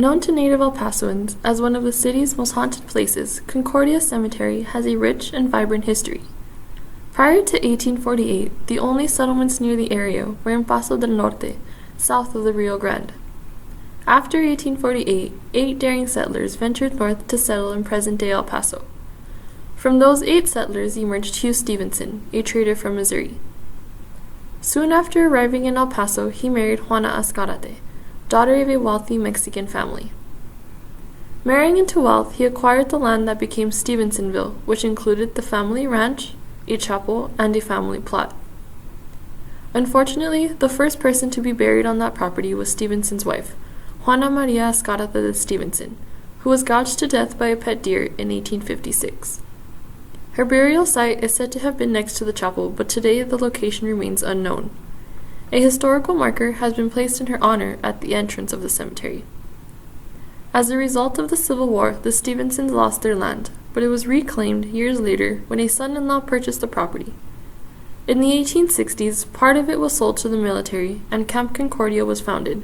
Known to native El Pasoans as one of the city's most haunted places, Concordia Cemetery has a rich and vibrant history. Prior to 1848, the only settlements near the area were in Paso del Norte, south of the Rio Grande. After 1848, 8 daring settlers ventured north to settle in present-day El Paso. From those 8 settlers emerged Hugh Stevenson, a trader from Missouri. Soon after arriving in El Paso, he married Juana Azcárate, daughter of a wealthy Mexican family. Marrying into wealth, he acquired the land that became Stevensonville, which included the family ranch, a chapel, and a family plot. Unfortunately, the first person to be buried on that property was Stevenson's wife, Juana Maria Azcárate de Stevenson, who was gouged to death by a pet deer in 1856. Her burial site is said to have been next to the chapel, but today the location remains unknown. A historical marker has been placed in her honor at the entrance of the cemetery. As a result of the Civil War, the Stevensons lost their land, but it was reclaimed years later when a son-in-law purchased the property. In the 1860s, part of it was sold to the military, and Camp Concordia was founded.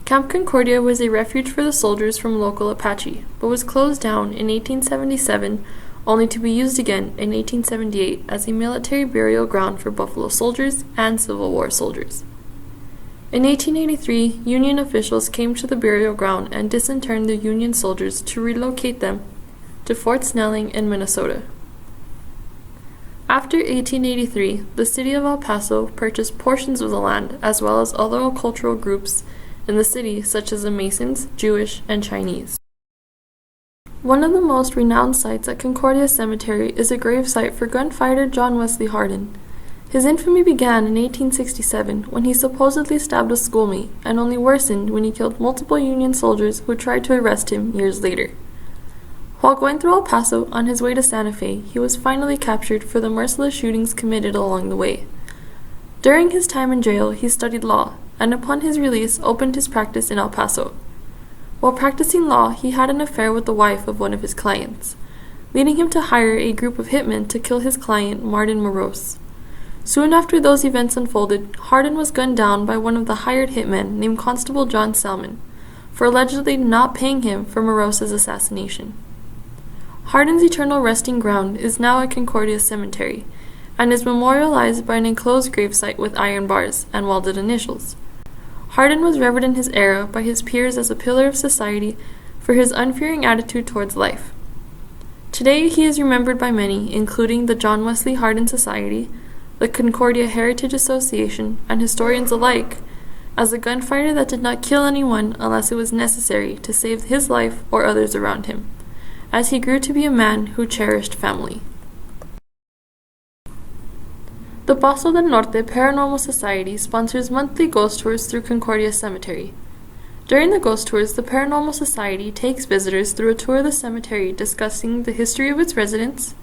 Camp Concordia was a refuge for the soldiers from local Apache, but was closed down in 1877, only to be used again in 1878 as a military burial ground for Buffalo soldiers and Civil War soldiers. In 1883, Union officials came to the burial ground and disinterred the Union soldiers to relocate them to Fort Snelling in Minnesota. After 1883, the city of El Paso purchased portions of the land as well as other cultural groups in the city such as the Masons, Jewish, and Chinese. One of the most renowned sites at Concordia Cemetery is a gravesite for gunfighter John Wesley Hardin. His infamy began in 1867 when he supposedly stabbed a schoolmate, and only worsened when he killed multiple Union soldiers who tried to arrest him years later. While going through El Paso on his way to Santa Fe, he was finally captured for the merciless shootings committed along the way. During his time in jail, he studied law, and upon his release opened his practice in El Paso. While practicing law, he had an affair with the wife of one of his clients, leading him to hire a group of hitmen to kill his client, Martin Morose. Soon after those events unfolded, Hardin was gunned down by one of the hired hitmen named Constable John Salmon, for allegedly not paying him for Morose's assassination. Hardin's eternal resting ground is now at Concordia Cemetery, and is memorialized by an enclosed gravesite with iron bars and welded initials. Hardin was revered in his era by his peers as a pillar of society for his unfearing attitude towards life. Today he is remembered by many, including the John Wesley Hardin Society, the Concordia Heritage Association, and historians alike, as a gunfighter that did not kill anyone unless it was necessary to save his life or others around him, as he grew to be a man who cherished family. The Paso del Norte Paranormal Society sponsors monthly ghost tours through Concordia Cemetery. During the ghost tours, the Paranormal Society takes visitors through a tour of the cemetery discussing the history of its residents,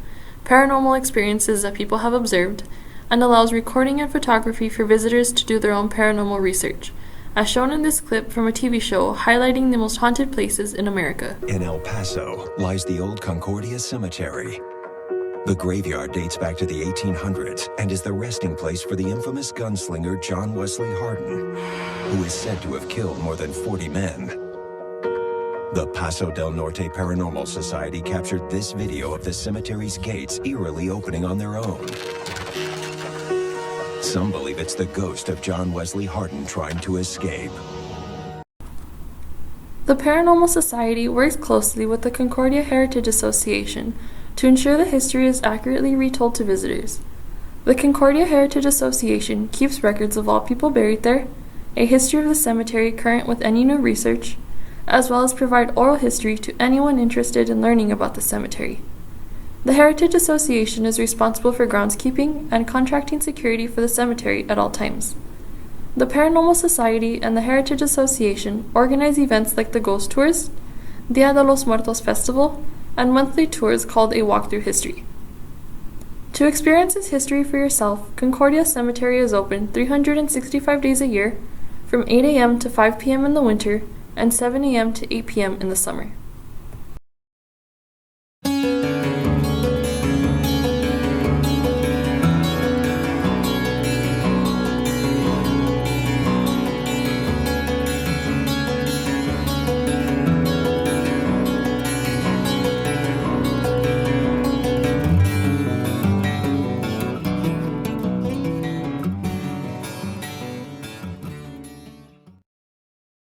paranormal experiences that people have observed, and allows recording and photography for visitors to do their own paranormal research, as shown in this clip from a TV show highlighting the most haunted places in America. In El Paso lies the old Concordia Cemetery. The graveyard dates back to the 1800s and is the resting place for the infamous gunslinger John Wesley Hardin, who is said to have killed more than 40 men. The Paso del Norte Paranormal Society captured this video of the cemetery's gates eerily opening on their own. Some believe it's the ghost of John Wesley Hardin trying to escape. The Paranormal Society works closely with the Concordia Heritage Association to ensure the history is accurately retold to visitors. The Concordia Heritage Association keeps records of all people buried there, a history of the cemetery current with any new research, as well as provide oral history to anyone interested in learning about the cemetery. The Heritage Association is responsible for groundskeeping and contracting security for the cemetery at all times. The Paranormal Society and the Heritage Association organize events like the Ghost Tours, Dia de los Muertos Festival, and monthly tours called A Walk Through History. To experience its history for yourself, Concordia Cemetery is open 365 days a year, from 8 a.m. to 5 p.m. in the winter, and 7 a.m. to 8 p.m. in the summer.